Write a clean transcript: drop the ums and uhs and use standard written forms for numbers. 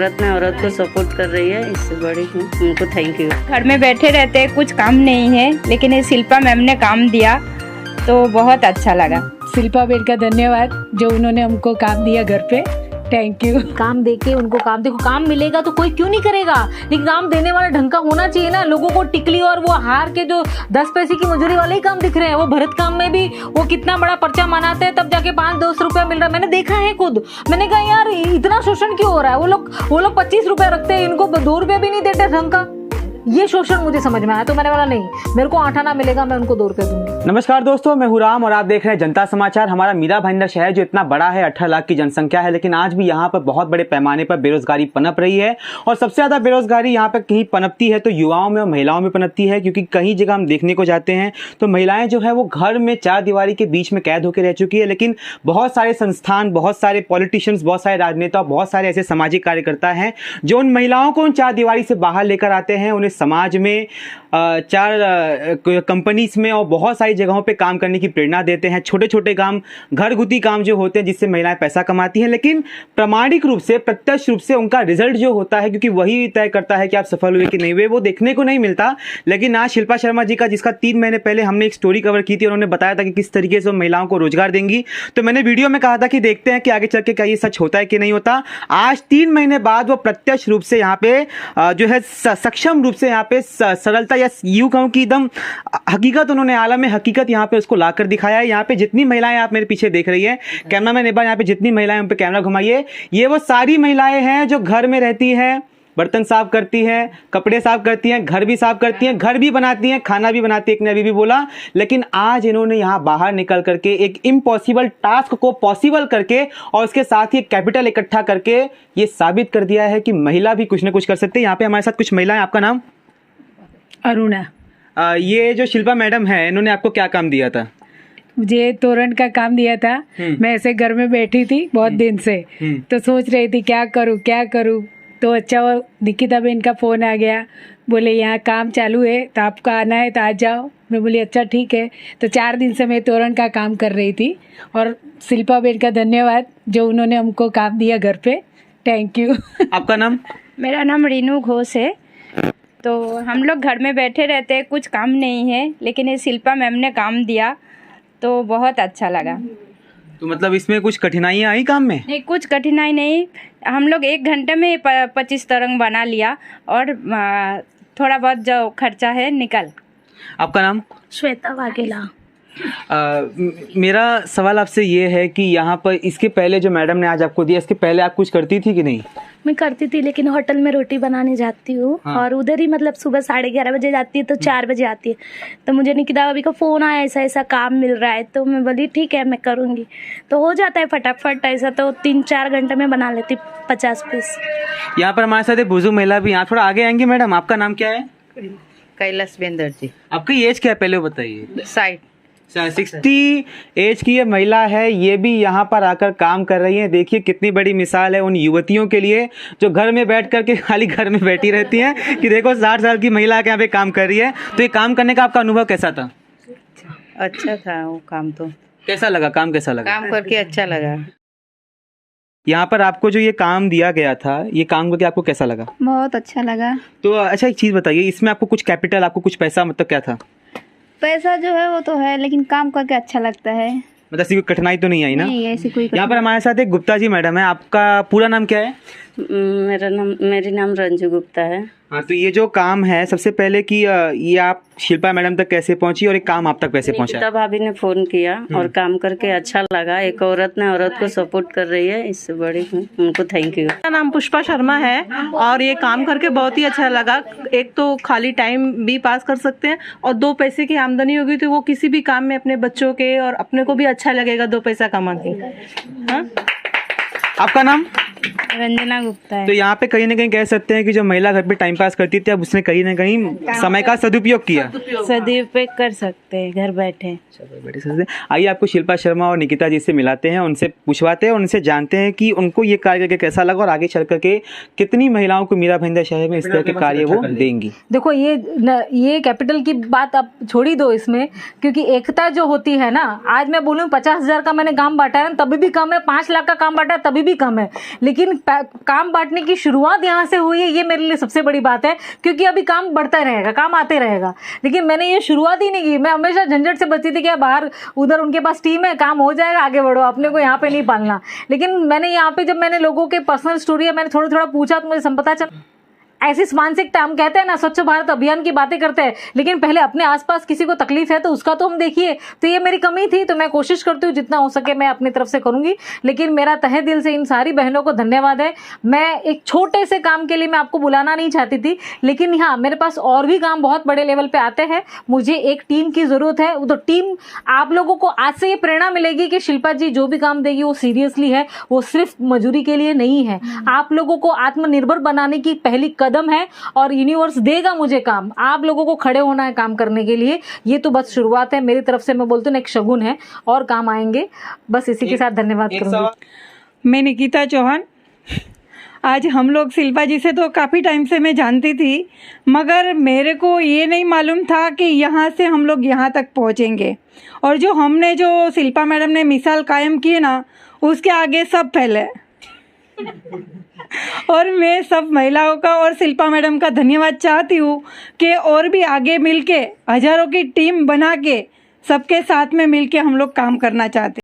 औरत ने औरत को सपोर्ट कर रही है, इससे बड़ी हूँ, उनको थैंक यू। घर में बैठे रहते हैं, कुछ काम नहीं है, लेकिन ये शिल्पा मैम ने काम दिया तो बहुत अच्छा लगा। शिल्पा बेन का धन्यवाद जो उन्होंने हमको काम दिया घर पे, थैंक यू। काम देके उनको काम, देखो काम मिलेगा तो कोई क्यों नहीं करेगा, लेकिन काम देने वाला ढंग का होना चाहिए ना। लोगों को टिकली और वो हार के जो 10 पैसे की मजूरी वाले ही काम दिख रहे हैं। वो भरत काम में भी वो कितना बड़ा पर्चा मनाते हैं, तब जाके 5-10 रुपया मिल रहा है। मैंने देखा है खुद, मैंने कहा यार इतना शोषण क्यों हो रहा है। वो लोग 25 रुपया रखते हैं, इनको 2 रुपया भी नहीं देते ढंग का। ये शोषण मुझे समझ में आया, तो मैंने बोला नहीं, मेरे को 8 आना मिलेगा, मैं उनको 2 रुपये दूंगी। नमस्कार दोस्तों, मैं हूं राम और आप देख रहे हैं जनता समाचार। हमारा मीरा भाईंदर शहर जो इतना बड़ा है, 18 लाख की जनसंख्या है, लेकिन आज भी यहाँ पर बहुत बड़े पैमाने पर बेरोजगारी पनप रही है। और सबसे ज्यादा बेरोजगारी यहाँ पर कहीं पनपती है तो युवाओं में और महिलाओं में पनपती है, क्योंकि कहीं जगह हम देखने को जाते हैं तो महिलाएं जो है वो घर में 4 दीवारी के बीच में कैद होकर रह चुकी है। लेकिन बहुत सारे संस्थान, बहुत सारे पॉलिटिशियंस, बहुत सारे राजनेता, बहुत सारे ऐसे सामाजिक कार्यकर्ता हैं जो उन महिलाओं को उन 4 दीवारी से बाहर लेकर आते हैं, उन्हें समाज में 4 कंपनीज में और बहुत सारी जगहों पे काम करने की प्रेरणा देते हैं। छोटे छोटे काम, घरगुती काम जो होते हैं जिससे महिलाएं पैसा कमाती हैं, लेकिन प्रामाणिक रूप से, प्रत्यक्ष रूप से उनका रिजल्ट जो होता है, क्योंकि वही तय करता है कि आप सफल हुए कि नहीं हुए, वो देखने को नहीं मिलता। लेकिन आज शिल्पा शर्मा जी का, जिसका 3 महीने पहले हमने एक स्टोरी कवर की थी, उन्होंने बताया था कि किस तरीके से वो महिलाओं को रोजगार देंगी। तो मैंने वीडियो में कहा था कि देखते हैं कि आगे चल के क्या ये सच होता है कि नहीं होता। आज 3 महीने बाद वो प्रत्यक्ष रूप से यहाँ पे जो है सक्षम रूप से यहाँ पे सरलता, या यूं कहूं कि एकदम हकीकत, उन्होंने आलम में हकीकत यहाँ पे उसको लाकर दिखाया है। यहाँ पे जितनी महिलाएं आप मेरे पीछे देख रही है, कैमरामैन एक बार यहाँ पे जितनी महिलाएं उन पे कैमरा घुमाइए, ये वो सारी महिलाएं हैं जो घर में रहती हैं, बर्तन साफ करती हैं, कपड़े साफ करती हैं, घर भी साफ करती हैं, घर भी बनाती हैं, खाना भी बनाती है, एक ने अभी भी बोला। लेकिन आज इन्होंने यहाँ बाहर निकल करके एक इम्पॉसिबल टास्क को पॉसिबल करके और उसके साथ ही कैपिटल इकट्ठा करके ये साबित कर दिया है कि महिला भी कुछ ना कुछ कर सकती है। यहाँ पे हमारे साथ कुछ महिलाएं, आपका नाम? अरुणा। ये जो शिल्पा मैडम है, इन्होंने आपको क्या काम दिया था? मुझे तोरण का काम दिया था। मैं ऐसे घर में बैठी थी बहुत दिन से, तो सोच रही थी क्या करूं। तो अच्छा वो निकिता बहन का फ़ोन आ गया, बोले यहाँ काम चालू है तो आपको आना है तो आ जाओ। मैं बोली अच्छा ठीक है। तो 4 दिन से मैं तोरण का काम कर रही थी, और शिल्पा बहन का धन्यवाद जो उन्होंने हमको काम दिया घर पे, थैंक यू। आपका नाम? मेरा नाम रीनू घोष है। तो हम लोग घर में बैठे रहते हैं, कुछ काम नहीं है, लेकिन ये शिल्पा मैम ने काम दिया तो बहुत अच्छा लगा। तो मतलब इसमें कुछ कठिनाइयाँ आई काम में? नहीं, कुछ कठिनाई नहीं। हम लोग 1 घंटे में 25 तरंग बना लिया, और थोड़ा बहुत जो खर्चा है निकल। आपका नाम? श्वेता वाघेला। मेरा सवाल आपसे ये है कि यहाँ पर इसके पहले जो मैडम ने आज आपको दिया, इसके पहले आप कुछ करती थी कि नहीं? मैं करती थी, लेकिन होटल में रोटी बनाने जाती हूँ। हाँ। और उधर ही मतलब सुबह 11:30 बजे जाती है तो 4 बजे आती है। तो मुझे निकिता भाभी का फ़ोन आया, ऐसा ऐसा काम मिल रहा है, तो मैं बोली ठीक है मैं करूँगी। तो हो जाता है फटाफट, ऐसा तो 3-4 घंटे में बना लेती 50 पीस। यहाँ पर हमारे साथ एक बुजुर्ग महिला भी, यहाँ थोड़ा आगे आएंगे मैडम। आपका नाम क्या है? कैलाश बेंदर जी। आपकी एज क्या है पहले वो बताइए। 60 एज की ये महिला है, ये भी यहाँ पर आकर काम कर रही है। देखिए कितनी बड़ी मिसाल है उन युवतियों के लिए जो घर में बैठ करके खाली घर में बैठी रहती हैं, कि देखो 60 साल की महिला के यहाँ पे काम कर रही है। तो ये काम करने का आपका अनुभव कैसा था? अच्छा था वो काम, तो कैसा लगा काम, कैसा लगा? काम करके अच्छा लगा। यहाँ पर आपको जो ये काम दिया गया था, ये काम करके आपको कैसा लगा? बहुत अच्छा लगा। तो अच्छा एक चीज़ बताइए, इसमें आपको कुछ कैपिटल, आपको कुछ पैसा, मतलब क्या था? पैसा जो है वो तो है, लेकिन काम करके अच्छा लगता है। मतलब ऐसी कोई कठिनाई तो नहीं आई ना? नहीं, ऐसी कोई यहाँ पर हमारे साथ एक गुप्ता जी मैडम है। आपका पूरा नाम क्या है? मेरी नाम रंजू गुप्ता है। हाँ, तो ये जो काम है, सबसे पहले कि ये आप शिल्पा मैडम तक कैसे पहुंची और एक काम आप तक कैसे पहुंचा? निकिता भाभी ने फोन किया और काम करके अच्छा लगा। एक औरत ने औरत को सपोर्ट कर रही है, इससे बड़ी हूँ, उनको थैंक यू। मेरा नाम पुष्पा शर्मा है और ये काम करके बहुत ही अच्छा लगा। एक तो खाली टाइम भी पास कर सकते हैं और 2 पैसे की आमदनी होगी तो वो किसी भी काम में अपने बच्चों के और अपने को भी अच्छा लगेगा 2 पैसा कमा के। हाँ? आपका नाम? रंजना गुप्ता है। तो यहाँ पे कहीं ना कहीं कह सकते हैं कि जो महिला घर पे टाइम पास करती थी, अब उसने कहीं ना कहीं समय का सदुपयोग किया। सदुपयोग कर सकते हैं घर बैठे। आइए आपको शिल्पा शर्मा और निकिता जी से मिलाते हैं, उनसे पूछवाते हैं, उनसे जानते हैं कि उनको ये कार्य करके कैसा लगा और आगे चल करके कितनी महिलाओं को मीरा भाईंदर शहर में इस तरह के कार्य वो देंगी। देखो ये कैपिटल की बात आप छोड़ ही दो इसमें, क्योंकि एकता जो होती है ना, आज मैं बोलूँ 50,000 का मैंने काम बांटा है तभी भी कम है, 5 लाख का काम बांटा है तभी भी कम है, लेकिन लेकिन काम बांटने की शुरुआत यहाँ से हुई है, ये मेरे लिए सबसे बड़ी बात है, क्योंकि अभी काम बढ़ता रहेगा, काम आते रहेगा, लेकिन मैंने ये शुरुआत ही नहीं की। मैं हमेशा झंझट से बचती थी कि बाहर उधर उनके पास टीम है, काम हो जाएगा, आगे बढ़ो, अपने को यहाँ पे नहीं पालना। लेकिन मैंने यहाँ पे जब मैंने लोगों के पर्सनल स्टोरी मैंने थोड़ा थोड़ा पूछा तो मुझे संपता चला ऐसी मानसिकता, हम कहते हैं ना स्वच्छ भारत अभियान की बातें करते हैं, लेकिन पहले अपने आसपास किसी को तकलीफ है तो उसका तो हम देखिए। तो ये मेरी कमी थी, तो मैं कोशिश करती हूँ जितना हो सके मैं अपनी तरफ से करूंगी। लेकिन मेरा तहे दिल से इन सारी बहनों को धन्यवाद है। मैं एक छोटे से काम के लिए मैं आपको बुलाना नहीं चाहती थी, लेकिन हाँ मेरे पास और भी काम बहुत बड़े लेवल पे आते हैं, मुझे एक टीम की जरूरत है। तो टीम आप लोगों को आज से ये प्रेरणा मिलेगी कि शिल्पा जी जो भी काम देगी वो सीरियसली है, वो सिर्फ मजूरी के लिए नहीं है। आप लोगों को आत्मनिर्भर बनाने की पहली कदम है और यूनिवर्स देगा मुझे काम, आप लोगों को खड़े होना है काम करने के लिए। ये तो बस शुरुआत है मेरी तरफ से, मैं बोलती हूँ एक शगुन है और काम आएंगे। बस इसी के साथ धन्यवाद करूंगी। मैं निकिता चौहान। आज हम लोग शिल्पा जी से तो काफ़ी टाइम से मैं जानती थी, मगर मेरे को ये नहीं मालूम था कि यहाँ से हम लोग यहाँ तक पहुँचेंगे। और जो शिल्पा मैडम ने मिसाल कायम की है ना, उसके आगे सब फैले। और मैं सब महिलाओं का और शिल्पा मैडम का धन्यवाद चाहती हूँ कि और भी आगे मिलके हजारों की टीम बना के सबके साथ में मिलके हम लोग काम करना चाहते हैं।